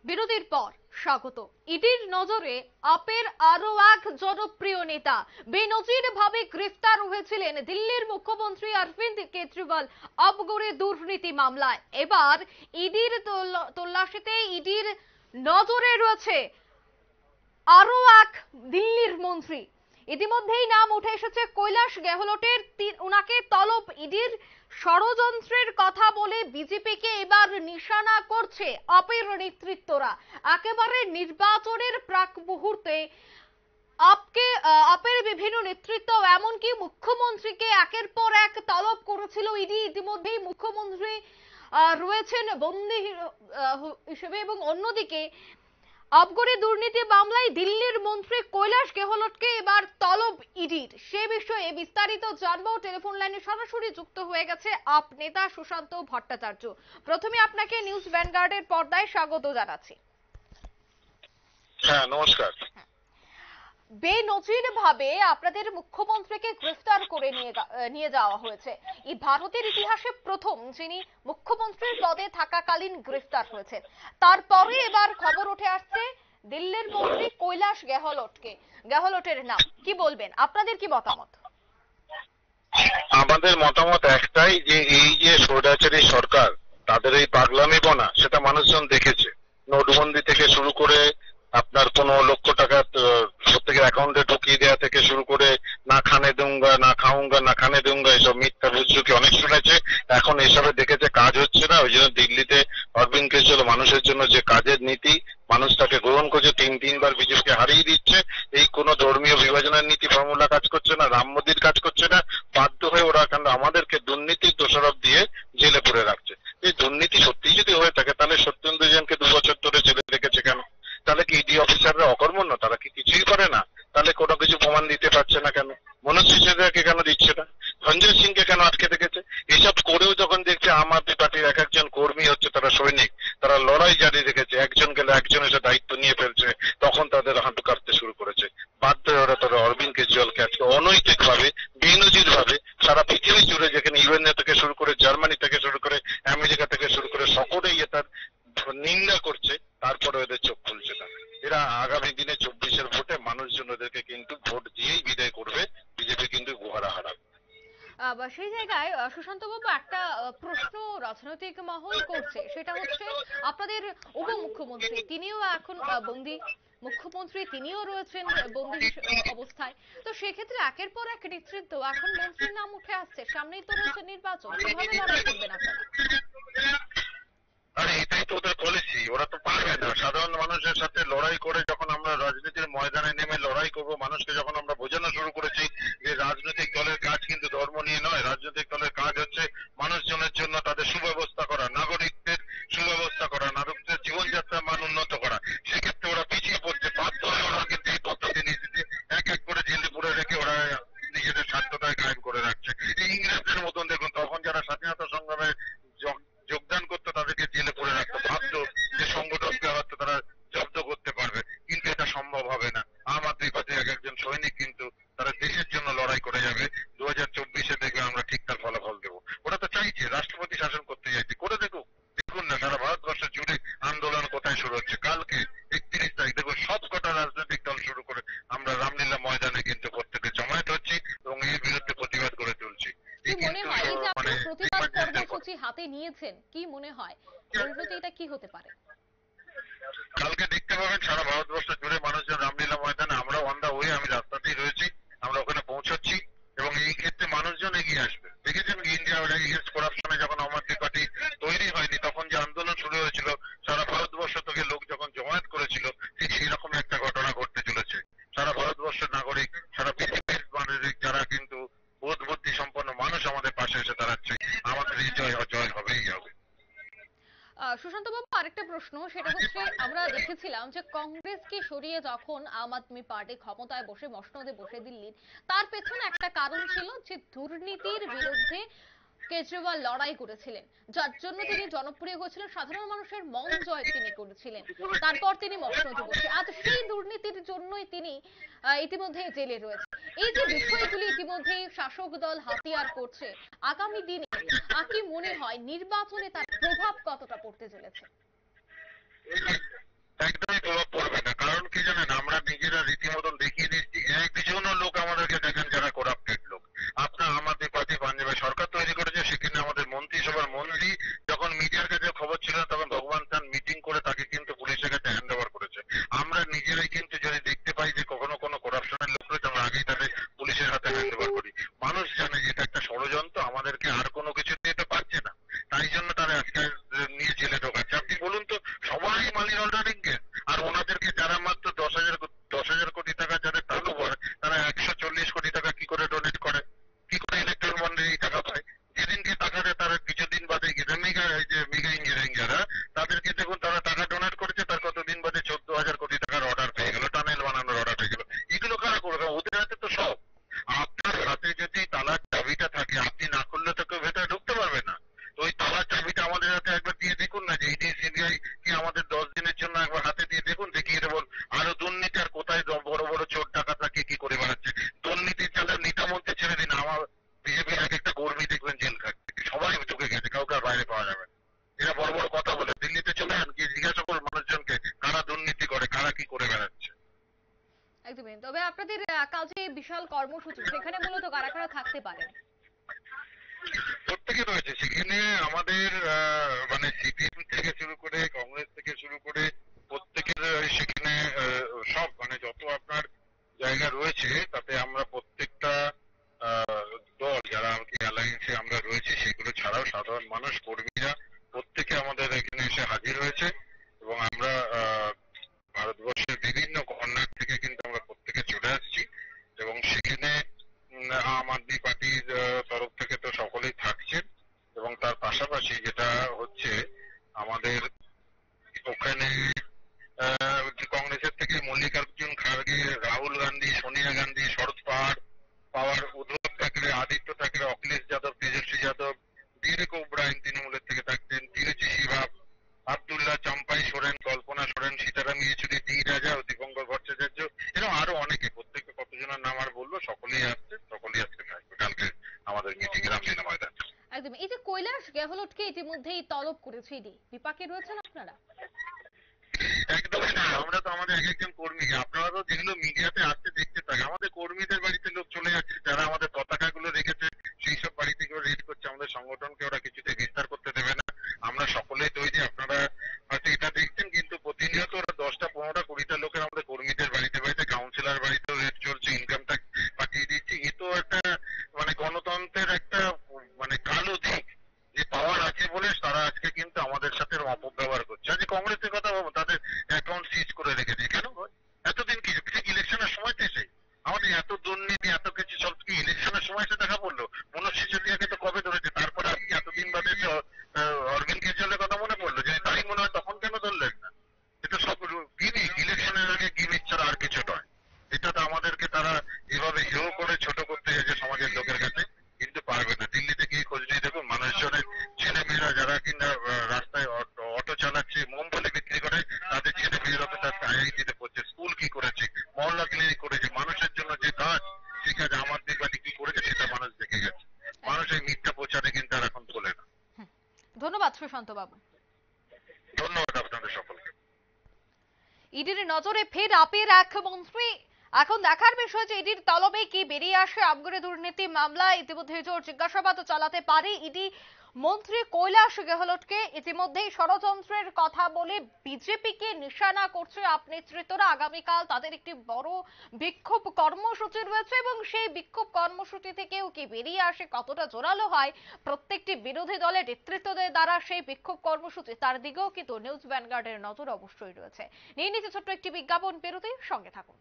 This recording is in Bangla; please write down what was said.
বিরতির পর স্বাগত। ইডির নজরে আপের আরো এক জনপ্রিয় নেতা বেনজির ভাবে গ্রেফতার হয়েছিলেন দিল্লির মুখ্যমন্ত্রী অরবিন্দ কেজরিওয়াল আবগরে দুর্নীতি মামলায়। এবার ইডির তল্লাশিতে ইডির নজরে রয়েছে আরো এক দিল্লির মন্ত্রী। ইতিমধ্যেই নাম উঠে এসেছে কৈলাস গেহলটের। উনাকে তলব ইডির। ষড়যন্ত্রের কথা বলে বিজেপিকে এবার নিশানা করছে আপের নেতৃত্বরা। একেবারে নির্বাচনের প্রাক মুহূর্তে আপের বিভিন্ন নেতৃত্ব এমনকি মুখ্যমন্ত্রীকে একের পর এক তলব করেছিল ইডি। ইতিমধ্যেই মুখ্যমন্ত্রী রয়েছেন বন্দী হিসেবে, এবং অন্যদিকে আবগরি দুর্নীতি মামলায় দিল্লির মন্ত্রী কৈলাস গেহলটকে এবার তলব ইডির। সে বিষয়ে বিস্তারিত জানবো। টেলিফোন লাইনে সরাসরি যুক্ত হয়ে গেছে আপ নেতা সুশান্ত ভট্টাচার্য। প্রথমে আপনাকে নিউজ ভ্যানগার্ডের পর্দায় স্বাগত জানাচ্ছি। হ্যাঁ, নমস্কার। বেনজির ভাবে আপনাদের মুখ্যমন্ত্রীকে গ্রেফতার করে নিয়ে যাওয়া হয়েছে। এই ভারতের ইতিহাসে প্রথম যিনি মুখ্যমন্ত্রীর পদে থাকাকালীন গ্রেফতার হয়েছেন। তারপরে এবার খবর উঠে আসছে দিল্লির মন্ত্রী কৈলাস গেহলটের নাম। কি বলবেন, আপনাদের কি মতামত? আমাদের মতামত একটাই, যে এই যে স্বৈরাচারী সরকার, তাদের এই পাগলামি বনা সেটা মানুষজন দেখেছে। নোটবন্দি থেকে শুরু করে আপনার 15 লক্ষ টাকা প্রত্যেকের অ্যাকাউন্টে ঢুকিয়ে দেওয়া থেকে শুরু করে না খানে দুঙ্গা, না খাউঙ্গা, না খানে দুঙ্গা, এসব মিথ্যা বুঝঝুকি অনেক শুনেছে। এখন এসবে দেখেছে কাজ হচ্ছে না, ওই জন্য দিল্লিতে অরবিন্দ কেজরিওয়াল মানুষের জন্য যে কাজের নীতি, মানুষ তাকে গ্রহণ করছে, তিনবার বিজেপিকে হারিয়ে দিচ্ছে। এই কোনো ধর্মীয় বিভাজনের নীতি ফর্মুলা কাজ করছে না, রাম মোদীর কাজ করছে না। বাধ্য হয়ে ওরা কেন আমাদেরকে দুর্নীতির দোষারোপ দিয়ে জেলে পুরে রাখছে। এই দুর্নীতি সত্যি যদি হয়ে থাকে, তাহলে সত্যেন্দ্র জৈনকে 2 বছর ধরে জেলে রেখেছে কেন? তাহলে কি ইডি অফিসাররা অকর্মণ্য? তারা কি কিছুই করে না? তাহলে কোনো কিছু প্রমাণ দিতে পারছে না কেন? মনোজ সিসোদিয়াকে কেন দিচ্ছে না? সঞ্জয় সিংকে কেন আটকে রেখেছে? এসব করেও যখন দেখছে আম আদমি পার্টির এক একজন কর্মী হচ্ছে তারা সৈনিক, তারা লড়াই জারি রেখেছে, একজন গেলে একজন এসে দায়িত্ব নিয়ে ফেলছে, তখন তাদের হাঁটু কাটতে শুরু করেছে। বাধ্য হয়ে ওরা তারা অরবিন্দ কেজরিওয়ালকে আজকে অনৈতিক ভাবে, বেনজির ভাবে সারা পৃথিবী জুড়ে, যেখানে ইউএনএ থেকে শুরু করে, জার্মানি থেকে শুরু করে, আমেরিকা থেকে শুরু করে সকলেই এটার নিন্দা করছে। তারপরে ওদের চোখ খুলছে না। এরা আগামী দিনে 24-এর ভোটে মানুষজন ওদেরকে কিন্তু ভোট দিয়েই বিদায় করবে। বিজেপি কিন্তু গুহারা হারাবে। সেই জায়গায় সুশান্ত বাবু, একটা প্রশ্ন রাজনৈতিক মহল করছে, সেটা হচ্ছে আপনাদের উপমুখ্যমন্ত্রী তিনিও এখন বন্দী, মুখ্যমন্ত্রী তিনিও রয়েছেন বন্দী অবস্থায়। তো সেক্ষেত্রে একের পর এক নেতৃত্ব, এখন মন্ত্রীর নাম উঠে আসছে, সামনেই তো রয়েছে নির্বাচন, কিভাবে লড়াই করবেন আপনারা? আরে এটাই তো ওদের পলিসি, ওরা তো পারবে না। সাধারণ মানুষের সাথে লড়াই করে যখন আমরা রাজনীতির ময়দানে নেমে লড়াই করব, মানুষকে যখন আমরা বোঝানো শুরু করেছি যে রাজনৈতিক দলের কাজ কিন্তু ধর্ম নিয়ে নয়, রাজনৈতিক দলের কাজ হচ্ছে মানুষজনের জন্য তাদের সুব্যবস্থা করা, নাগরিকদের সুব্যবস্থা করা, নাগরিকদের জীবনযাত্রার মান উন্নত করা, সেক্ষেত্রে ওরা পিছিয়ে পড়ছে। বাধ্য হয়ে ওরা কিন্তু এই পদ্ধতি নিয়েছে, এক এক করে জেলে পুরে রেখে ওরা নিজেদের স্বার্থটায় কায়েম করে রাখছে। এই ইংরেজদের মতন দেখুন, তখন যারা স্বাধীনতা সংগ্রামে যোগদান করতো তাদেরকে জেলে পুরে রাখতো, ভাবতো যে সংগঠনকে হয়তো তারা জব্দ করতে পারবে, কিন্তু এটা সম্ভব হবে না। আম আদমি পার্টির এক একজন সৈনিক কিন্তু তারা দেশের জন্য লড়াই করে যাবে। 2024-এ দেখবে আমরা ঠিকঠাক ফলাফল দেবো। ওরা তো চাইছে রাষ্ট্রপতি শাসন করতে চাইছে, করে দেখুক। দেখুন না সারা ভারতবর্ষ জুড়ে আন্দোলন কোথায় শুরু হচ্ছে। কালকে 31 তারিখ দেখো সব কটা রাজনৈতিক দল শুরু করে আমরা রামলীলা ময়দানে কিন্তু প্রত্যেকে জমায়েত হচ্ছি এবং এর বিরুদ্ধে প্রতিবাদ করে তুলছি। কি মনে হয় এই যে আপনারা প্রতিবাদ কর্মসূচি হাতে নিয়েছেন, কি মনে হয় পরিণতি এটা কি হতে পারে? কালকে দেখতে পাবেন সারা ভারতবর্ষ জুড়ে মানুষজন রামলীলা ময়দানে, আমরা অন দা ওয়ে, আমি রাস্তাতেই রয়েছি, আমরা ওখানে পৌঁছাচ্ছি এবং এই ক্ষেত্রে মানুষজন এগিয়ে আসবে। দেখেছেন ইন্ডিয়া এগেইনস্ট করাপশনে যখন আম আদমি পার্টি তৈরি হয়নি, তখন যে আন্দোলন শুরু হয়েছিল, সারা ভারতবর্ষ থেকে লোক যখন জমায়েত করেছিল, ঠিক সেরকম একটা ঘটনা ঘটতে চলেছে। সারা ভারতবর্ষের নাগরিক, সারা পৃথিবীর নাগরিক যারা কিন্তু বোধ বুদ্ধি সম্পন্ন মানুষ আমাদের পাশে এসে দাঁড়াচ্ছে, আমাদের এই জয় হবেই হবে। সুশান্ত বাবু, আরেকটা প্রশ্ন, সেটা হচ্ছে আমরা দেখেছিলাম যে কংগ্রেসকে সরিয়ে যখন আম আদমি পার্টি ক্ষমতায় বসে মসনদে বসে দিল্লির, তার পেছনে একটা কারণ ছিল যে দুর্নীতির বিরুদ্ধে কেজরিওয়াল লড়াই করেছিলেন, যার জন্য তিনি জনপ্রিয় হয়েছিলেন, সাধারণ মানুষের মন জয় তিনি করেছিলেন। তারপর তিনি মসনদে বসে, আজ সেই দুর্নীতির জন্যই তিনি ইতিমধ্যে জেলে রয়েছে। এই যে বিষয়গুলি ইতিমধ্যে শাসক দল হাতিয়ার করছে, আগামী দিনে কি মনে হয় নির্বাচনে তার প্রভাব কতটা পড়তে চলেছে? Money laundering case. আর ওনাদেরকে যারা মাত্র 10,000 কোটি টাকা যাদের টার্নওভার, তারা 140 কোটি টাকা কি করে ডোনেট করে, কি করে ইলেকট্রাল বন্ডে এই টাকা পায়? যেদিনকে টাকা দেয় তার কিছুদিন বাদে গিয়ে মেগা ইঞ্জিনিয়ারিং যারা, তাদেরকে দেখুন তারা টাকা ডোনেট করেছে, তার কতদিন বাদে 14,000 কোটি টাকার অর্ডার পেয়ে গেল, টানেল বানানোর অর্ডার পেয়ে গেল। এগুলো কারা করবে? ওদের হাতে তো সব। আপনার হাতে যদি তালার চাবিটা থাকে, আপনি না করলে তো কেউ ভেতরে ঢুকতে পারবে না। তো ওই তালার চাবিটা আমাদের হাতে একবার দিয়ে দেখুন না, যে ইডি সিবিআই কি আমাদের 10 দিনের জন্য একবার হাতে দিয়ে দেখুন, দেখিয়ে দেবো আরো দুর্নীতি আর কোথায় বড় বড় চোর ডাকাতরা কি করে বেড়াচ্ছে। দুর্নীতির চালে নেতা মন্ত্রী ছেড়ে দিন, আমার বিজেপির এক একটা কর্মী দেখবেন জেল খাটছে, সবাই ঢুকে গেছে, কাউকে আর বাইরে পাওয়া যাবে না। এরা বড় বড় কথা বলে, দিল্লিতে চলে যান, গিয়ে জিজ্ঞাসা করুন মানুষজনকে কারা দুর্নীতি করে, কারা কি করে বেড়াচ্ছে। একদমই। তবে আপনাদের কাজে বিশাল কর্মসূচি, সেখানে মূলত কারা কারা থাকতে পারেন? প্রত্যেকে রয়েছে সেখানে। আমাদের মানে সিপিএম থেকে শুরু করে, কংগ্রেস থেকে শুরু করে প্রত্যেকের সেখানে সব মানে যত আপনার জায়গা রয়েছে, তাতে আমরা প্রত্যেকটা দল যারা আর কি অ্যালায়েন্সে আমরা রয়েছি, সেগুলো ছাড়াও সাধারণ মানুষ, কর্মীরা প্রত্যেকে আমাদের এখানে এসে হাজির হয়েছে। এবং আমরা ভারতবর্ষের বিভিন্ন কর্নার থেকে কিন্তু আমরা প্রত্যেকে চলে আসছি। এবং সেখানে আম আদমি পার্টির তরফ থেকে তো সকলেই থাকছেন। এবং তার পাশাপাশি যেটা হচ্ছে, আমাদের ওখানে কংগ্রেসের থেকে মল্লিকার্জুন খাড়গে, রাহুল গান্ধী, সোনিয়া গান্ধী, শরদ পাওয়ার, উদ্ধব ঠাকরে, আদিত্য ঠাকরে, অখিলেশ যাদব, তেজস্বী যাদব, ডিরেক ওব্রায়েন তৃণমূলের থেকে থাকছেন, তিরুচি শিভাব, আব্দুল্লাহ চাম্পাই সোরেন, কল্পনা সোরেন, সীতারাম ইয়েচুরি, ডি রাজা ও দীপঙ্কর ভট্টাচার্য, এরকম আরো অনেকে। প্রত্যেকে কতজনের নাম আর বলবো, সকলেই আসছে, সকলেই আজকে থাকবে কালকে আমাদের মিটিং রামলীলা ময়দান। একদম। এই যে কৈলাস গেহলটকে ইতিমধ্যেই তলব করেছে ইডি, বিপাকে রয়েছেন আপনারা? একদমই না, আমরা তো আমাদের এক একজন কর্মী, আপনারা তো যেগুলো মিডিয়াতে আসছে দেখতে থাকে, আমাদের কর্মীদের বাড়িতে লোক চলে যাচ্ছে, যারা আমাদের পতাকা গুলো রেখেছে সেই সব বাড়িতে গুলো রেড করছে। আমাদের সংগঠনকে ওরা কিছুতে বিস্তার করতে দেবে না। আমরা সকলেই তৈরি, আপনারা হয়তো এটা দেখছেন, কিন্তু প্রতিনিয়ত ওরা 10টা 15টা 20টা লোকের আমাদের কর্মীদের বাড়িতে বাড়িতে, কাউন্সিলর বাড়িতেও রেড চলছে, ইনকাম ট্যাক্স পাঠিয়ে দিচ্ছে। এ তো একটা মানে গণতন্ত্রের একটা মানে কালো দিক, যে পাওয়ার আছে বলে তারা আজকে কিন্তু আমাদের সাথে অপব্যবহার করছে। আজ কংগ্রেসের কথা ভাবো, তাদের অ্যাকাউন্ট সিজ করে রেখেছে কেন? এতদিন কি ইলেকশনের সময় তো এসে আমাদের এত দুর্নীতি, এত কিছু, সব কি ইলেকশনের সময় এসে দেখা পড়লো? মনোজ সিসোদিয়াকে তো কবে ধরেছে, তারপরে আপনি এতদিন বাদে অরবিন্দ কেজরিওয়ালের কথা মনে পড়লো, যে তাই মনে হয় তখন কেন ধরলেন না? এটা সব গিমিক, ইলেকশনের আগে গিমিক ছাড়া আর কিছু নয়। এটা তো আমাদেরকে তারা এভাবে হেয় করে ছোট করতে যাচ্ছে সমাজের লোকের কাছে, কিন্তু পারবে না। দিল্লিতে গিয়ে খোঁজ নিয়ে দেখুন, মানুষজনের ছেলে মেয়েরা যারা কিনা রাস্তায় অটো চালাচ্ছে, মোমবাতি বিক্রি করে, তাদের ছেলে মেয়েরা তো তার আইআইটিতে পড়ছে, স্কুল কি করেছে, মহল্লা ক্লিনিক করেছে। মানুষের জন্য যে কাজ, সেই কাজ আম আদমি পার্টি কি করেছে সেটা মানুষ দেখে গেছে। মানুষ এই মিথ্যা প্রচারে কিন্তু আর এখন তোলে না। ধন্যবাদ সুশান্ত বাবু। ধন্যবাদ আপনাদের সকলকে। ইডির নজরে ফের আপের এক মন্ত্রী। এখন দেখার বিষয় যে ইডির তলবে কি বেরিয়ে আসে। আবগারি দুর্নীতি মামলায় ইতিমধ্যে জোর জিজ্ঞাসাবাদ চালাতে পারে ইডি মন্ত্রী কৈলাস গেহলটকে। ইতিমধ্যেই ষড়যন্ত্রের কথা বলে বিজেপিকে নিশানা করছে আপ নেতৃত্বরা। আগামীকাল তাদের একটি বড় বিক্ষোভ কর্মসূচি রয়েছে এবং সেই বিক্ষোভ কর্মসূচি থেকেও কি বেরিয়ে আসে, কতটা জোরালো হয় প্রত্যেকটি বিরোধী দলের নেতৃত্বদের দ্বারা সেই বিক্ষোভ কর্মসূচি, তার দিকেও কিন্তু নিউজ ভ্যানগার্ডের নজর অবশ্যই রয়েছে। নিয়ে নিচ্ছে ছোট্ট একটি বিজ্ঞাপন বিরতি, সঙ্গে থাকুন।